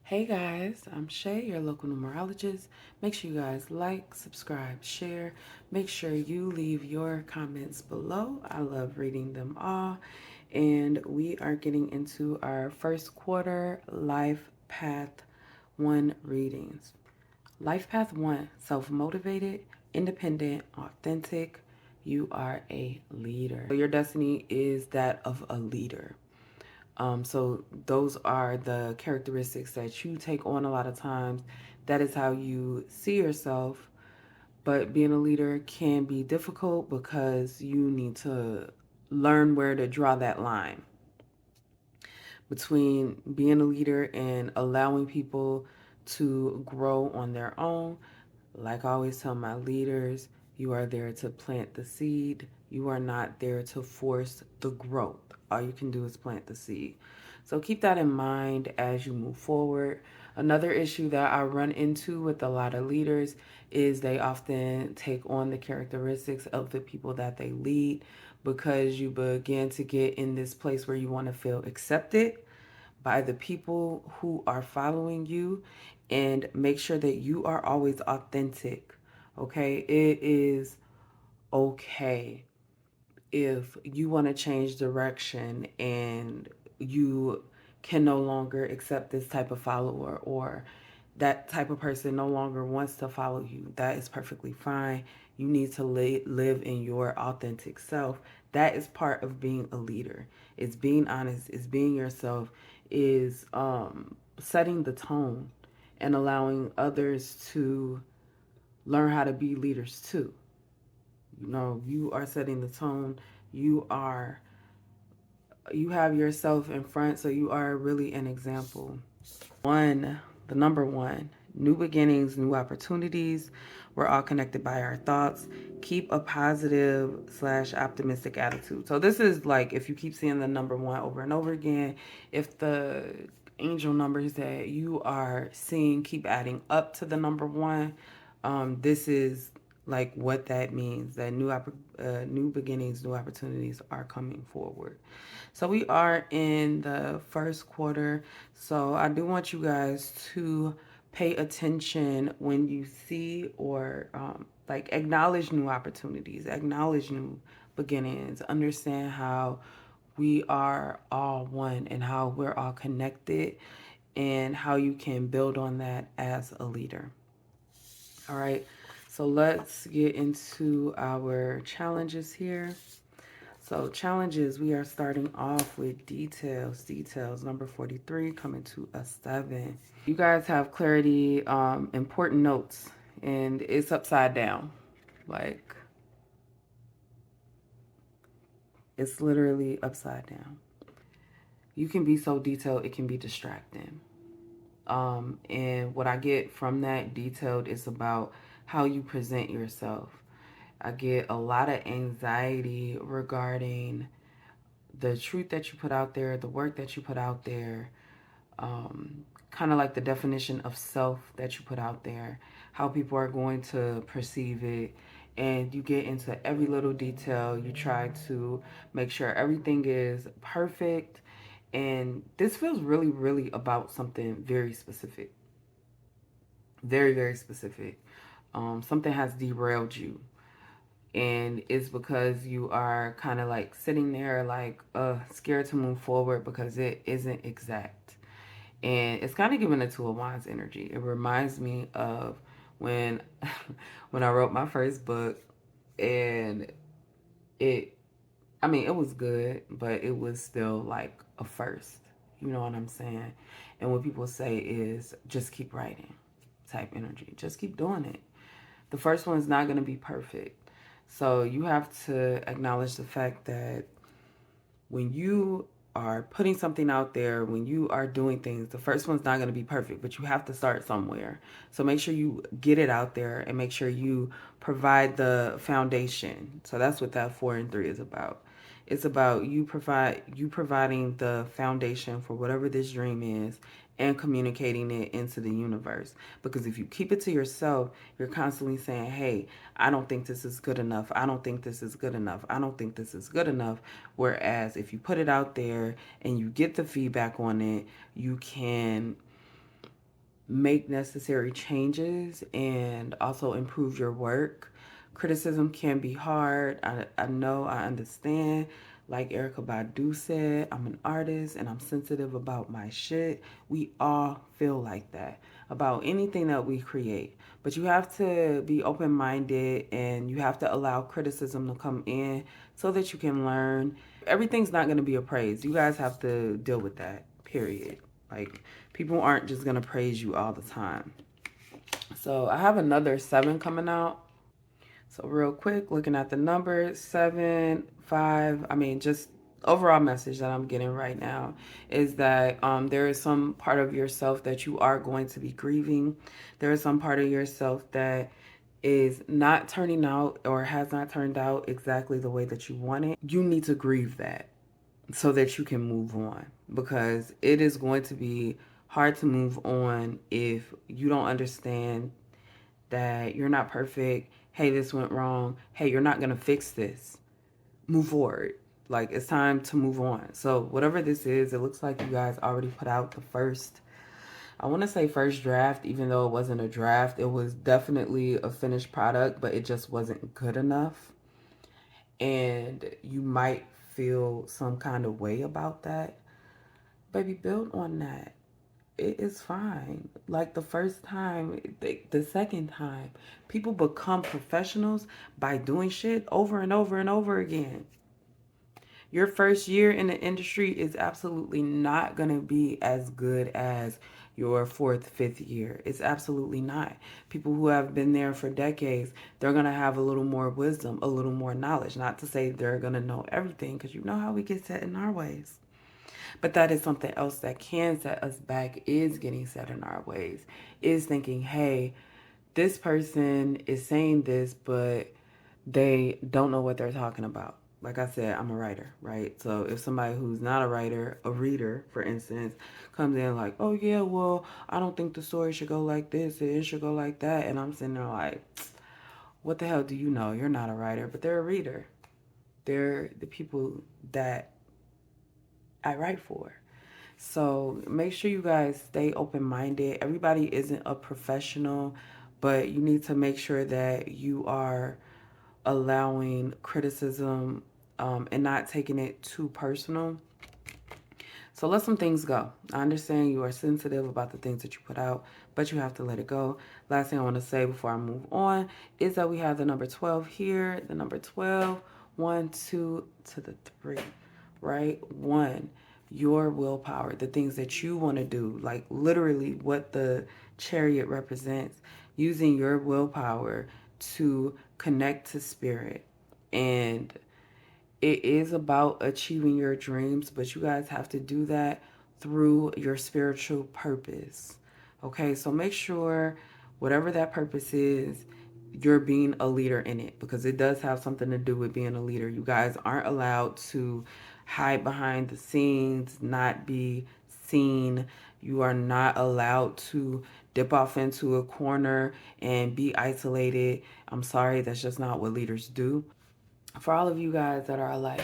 Hey guys, I'm Shay, your local numerologist. Make sure you guys like, subscribe, share. Make sure you leave your comments below. I love reading them all. And we are getting into our first quarter Life Path 1 readings. Life Path 1, self-motivated, independent, authentic. You are a leader. Your destiny is that of a leader. So those are the characteristics that you take on a lot of times. That is how you see yourself. But being a leader can be difficult because you need to learn where to draw that line between being a leader and allowing people to grow on their own. Like I always tell my leaders, you are there to plant the seed. You are not there to force the growth. All you can do is plant the seed. So keep that in mind as you move forward. Another issue that I run into with a lot of leaders is they often take on the characteristics of the people that they lead because you begin to get in this place where you want to feel accepted by the people who are following you, and make sure that you are always authentic. Okay, it is okay if you want to change direction and you can no longer accept this type of follower, or that type of person no longer wants to follow you. That is perfectly fine. You need to live in your authentic self. That is part of being a leader. It's being honest, it's being yourself, is setting the tone and allowing others to learn how to be leaders too. You know, you are setting the tone. You are you have yourself in front, so you are really an example. The number one, new beginnings, new opportunities. We're all connected by our thoughts. Keep a positive slash optimistic attitude. So this is like if you keep seeing the number one over and over again, if the angel numbers that you are seeing keep adding up to the number one, this is like what that means, that new beginnings, new opportunities are coming forward. So we are in the first quarter. So I do want you guys to pay attention when you see or like acknowledge new opportunities, acknowledge new beginnings, understand how we are all one and how we're all connected and how you can build on that as a leader. All right, so let's get into our challenges here. So challenges, we are starting off with details. Details, number 43, coming to a 7. You guys have clarity, important notes, and it's upside down. Like, it's literally upside down. You can be so detailed, it can be distracting. And what I get from that detailed is about how you present yourself. I get a lot of anxiety regarding the truth that you put out there, the work that you put out there, kind of like the definition of self that you put out there, how people are going to perceive it. And you get into every little detail. You try to make sure everything is perfect. And this feels really, really about something very specific. Very, very specific. Something has derailed you, and it's because you are kind of like sitting there like scared to move forward because it isn't exact. And it's kind of giving a Two of Wands energy. It reminds me of when when I wrote my first book, and it I mean it was good, but it was still like a first. You know what I'm saying? And what people say is just keep writing type energy. Just keep doing it. The first one is not going to be perfect. So you have to acknowledge the fact that when you are putting something out there, when you are doing things, the first one's not going to be perfect, but you have to start somewhere. So make sure you get it out there and make sure you provide the foundation. So that's what that 4 and 3 is about. It's about you providing the foundation for whatever this dream is and communicating it into the universe. Because if you keep it to yourself, you're constantly saying, hey, I don't think this is good enough. I don't think this is good enough. I don't think this is good enough. Whereas if you put it out there and you get the feedback on it, you can make necessary changes and also improve your work. Criticism can be hard. I know, I understand. Like Erica Badu said, I'm an artist and I'm sensitive about my shit. We all feel like that about anything that we create. But you have to be open minded and you have to allow criticism to come in so that you can learn. Everything's not going to be appraised. You guys have to deal with that, period. Like, people aren't just going to praise you all the time. So, I have another 7 coming out. So, real quick, looking at the numbers 7, 5, I mean, just overall message that I'm getting right now is that there is some part of yourself that you are going to be grieving. There is some part of yourself that is not turning out or has not turned out exactly the way that you want it. You need to grieve that so that you can move on, because it is going to be hard to move on if you don't understand that you're not perfect. Hey, this went wrong. Hey, you're not going to fix this. Move forward. Like, it's time to move on. So whatever this is, it looks like you guys already put out the first, I want to say first draft, even though it wasn't a draft. It was definitely a finished product, but it just wasn't good enough. And you might feel some kind of way about that. Baby, build on that. It is fine. Like the first time, the second time, people become professionals by doing shit over and over and over again. Your first year in the industry is absolutely not going to be as good as your fourth, fifth year. It's absolutely not. People who have been there for decades, they're going to have a little more wisdom, a little more knowledge. Not to say they're going to know everything, because you know how we get set in our ways. But that is something else that can set us back, is getting set in our ways, is thinking, hey, this person is saying this, but they don't know what they're talking about. Like I said, I'm a writer, right? So if somebody who's not a writer, a reader, for instance, comes in like, oh yeah, well, I don't think the story should go like this, it should go like that. And I'm sitting there like, what the hell do you know? You're not a writer, but they're a reader. They're the people that I write for. So make sure you guys stay open minded. Everybody isn't a professional, but you need to make sure that you are allowing criticism and not taking it too personal. So let some things go. I understand you are sensitive about the things that you put out, but you have to let it go. Last thing I want to say before I move on is that we have the number 12 here. The number 12, 1, 2 to the 3, right? 1, your willpower, the things that you want to do, like literally what the chariot represents, using your willpower to connect to spirit. And it is about achieving your dreams, but you guys have to do that through your spiritual purpose. Okay, so make sure whatever that purpose is, you're being a leader in it, because it does have something to do with being a leader. You guys aren't allowed to hide behind the scenes, not be seen. You are not allowed to dip off into a corner and be isolated. I'm sorry, that's just not what leaders do. For all of you guys that are like,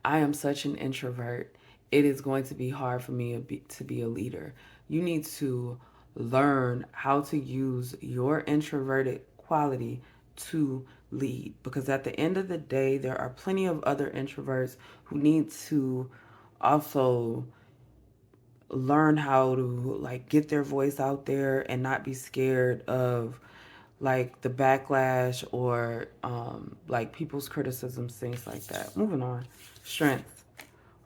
I am such an introvert, it is going to be hard for me to be a leader. You need to learn how to use your introverted quality to lead, because at the end of the day, there are plenty of other introverts who need to also learn how to like get their voice out there and not be scared of like the backlash or like people's criticisms, things like that. Moving on. Strength,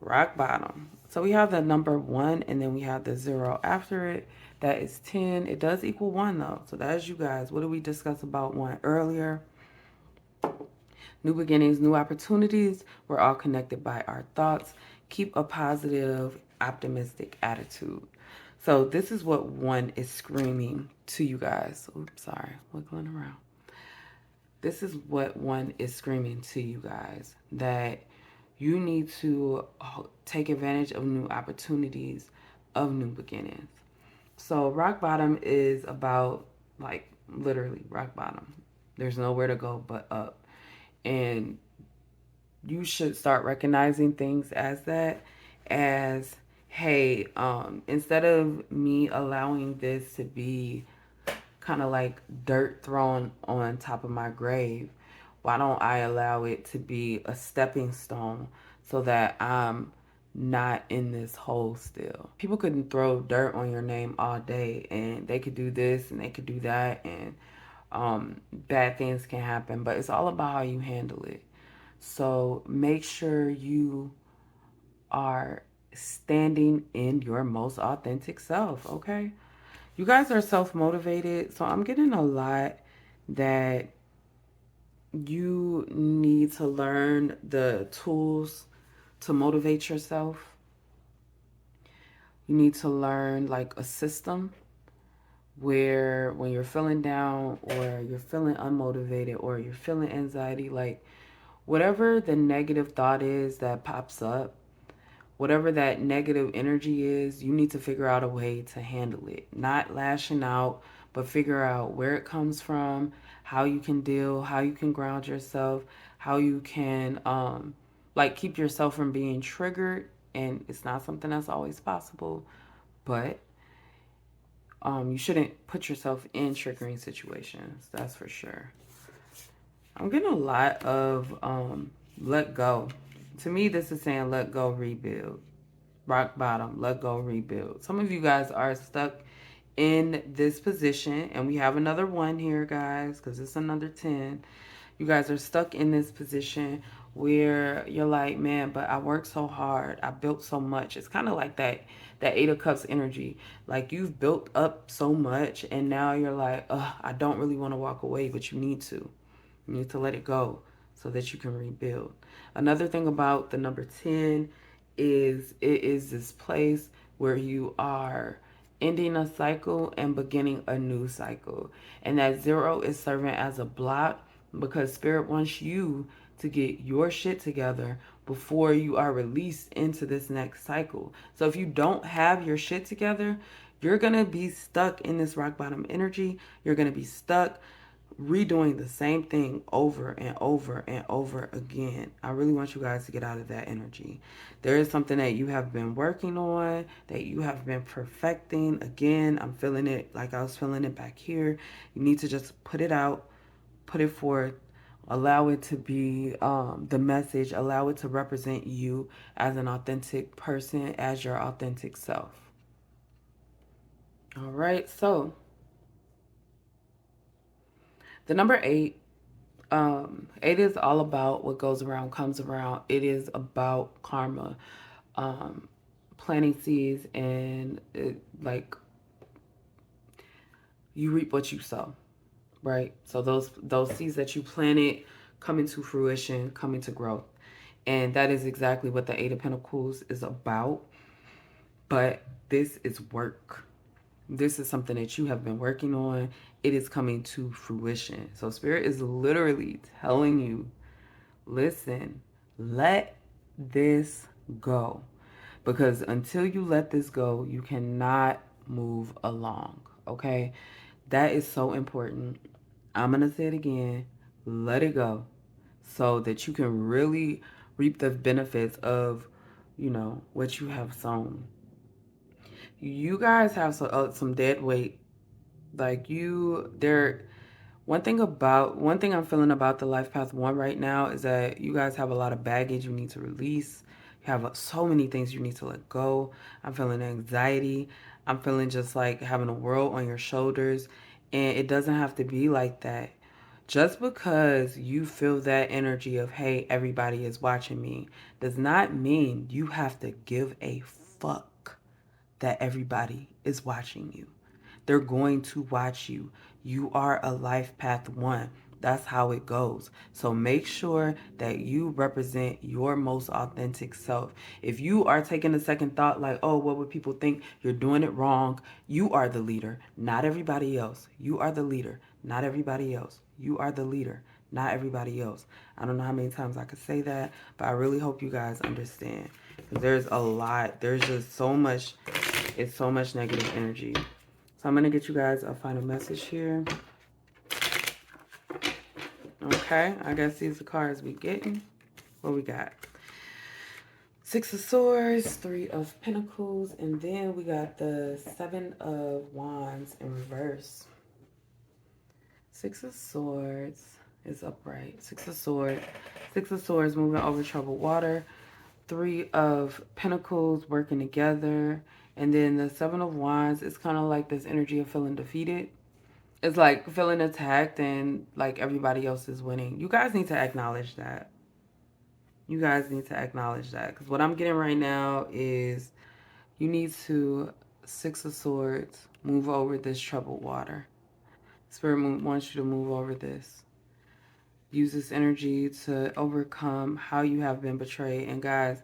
rock bottom. So we have the number 1 and then we have the 0 after it. That is 10. It does equal 1 though. So that is you guys. What did we discuss about 1 earlier? New beginnings, new opportunities. We're all connected by our thoughts. Keep a positive, optimistic attitude. So this is what 1 is screaming to you guys. Oops, sorry, wiggling around. This is what 1 is screaming to you guys, that you need to take advantage of new opportunities, of new beginnings. So rock bottom is about like literally rock bottom. There's nowhere to go but up. And you should start recognizing things as that, as hey, instead of me allowing this to be kind of like dirt thrown on top of my grave, why don't I allow it to be a stepping stone so that I'm not in this hole still? People could throw dirt on your name all day, and they could do this and they could do that, and bad things can happen, but it's all about how you handle it. So make sure you are standing in your most authentic self, okay? You guys are self motivated, so I'm getting a lot that you need to learn the tools to motivate yourself. You need to learn like a system where when you're feeling down or you're feeling unmotivated or you're feeling anxiety, like whatever the negative thought is that pops up, whatever that negative energy is, you need to figure out a way to handle it. Not lashing out, but figure out where it comes from, how you can deal, how you can ground yourself, how you can like keep yourself from being triggered. And it's not something that's always possible, but you shouldn't put yourself in triggering situations. That's for sure. I'm getting a lot of let go. To me, this is saying let go, rebuild. Rock bottom, let go, rebuild. Some of you guys are stuck in this position, and we have another one here, guys, because it's another 10. You guys are stuck in this position where you're like, man, but I worked so hard, I built so much. It's kind of like that 8 of Cups energy. Like you've built up so much, and now you're like, I don't really want to walk away, but you need to. You need to let it go so that you can rebuild. Another thing about the number 10 is it is this place where you are ending a cycle and beginning a new cycle. And that 0 is serving as a block because Spirit wants you to get your shit together before you are released into this next cycle. So if you don't have your shit together, you're going to be stuck in this rock bottom energy. You're going to be stuck redoing the same thing over and over and over again. I really want you guys to get out of that energy. There is something that you have been working on, that you have been perfecting. Again, I'm feeling it like I was feeling it back here. You need to just put it out, put it forth, allow it to be the message, allow it to represent you as an authentic person, as your authentic self. All right, so the number 8, 8 is all about what goes around comes around. It is about karma, planting seeds, and like you reap what you sow, right? So those seeds that you planted come into fruition, come into growth, and that is exactly what the 8 of Pentacles is about. But this is work. This is something that you have been working on. It is coming to fruition. So Spirit is literally telling you, listen, let this go. Because until you let this go, you cannot move along. Okay? That is so important. I'm going to say it again. Let it go so that you can really reap the benefits of, what you have sown. You guys have some dead weight. Like one thing I'm feeling about the Life Path 1 right now is that you guys have a lot of baggage you need to release. You have so many things you need to let go. I'm feeling anxiety. I'm feeling just like having a world on your shoulders. And it doesn't have to be like that. Just because you feel that energy of, hey, everybody is watching me, does not mean you have to give a fuck that everybody is watching you. They're going to watch you. You are a Life Path 1. That's how it goes. So make sure that you represent your most authentic self. If you are taking a second thought like, oh, what would people think? You're doing it wrong. You are the leader, not everybody else. You are the leader, not everybody else. You are the leader, not everybody else. I don't know how many times I could say that, but I really hope you guys understand. There's a lot. There's just so much. It's so much negative energy. So I'm going to get you guys a final message here. Okay, I guess these are the cards we getting. What we got? Six of Swords, Three of Pentacles, and then we got the Seven of Wands in reverse. Six of Swords is upright. Six of Swords. Six of Swords moving over troubled water. Three of Pentacles working together. And then the Seven of Wands is kind of like this energy of feeling defeated. It's like feeling attacked and like everybody else is winning. You guys need to acknowledge that. You guys need to acknowledge that. Because what I'm getting right now is you need to, Six of Swords, move over this troubled water. Spirit wants you to move over this. Use this energy to overcome how you have been betrayed. And guys,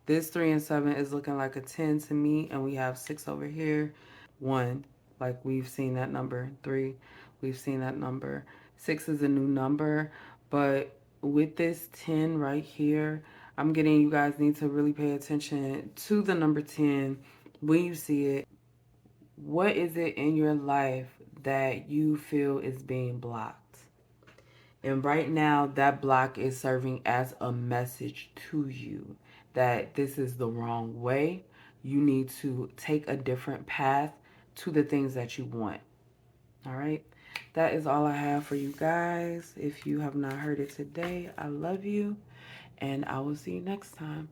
this 3 and 7 is looking like a 10 to me. And we have 6 over here. 1, like we've seen that number. 3, we've seen that number. 6 is a new number. But with this 10 right here, I'm getting you guys need to really pay attention to the number 10 when you see it. What is it in your life that you feel is being blocked? And right now, that block is serving as a message to you that this is the wrong way. You need to take a different path to the things that you want. All right. That is all I have for you guys. If you have not heard it today, I love you. And I will see you next time.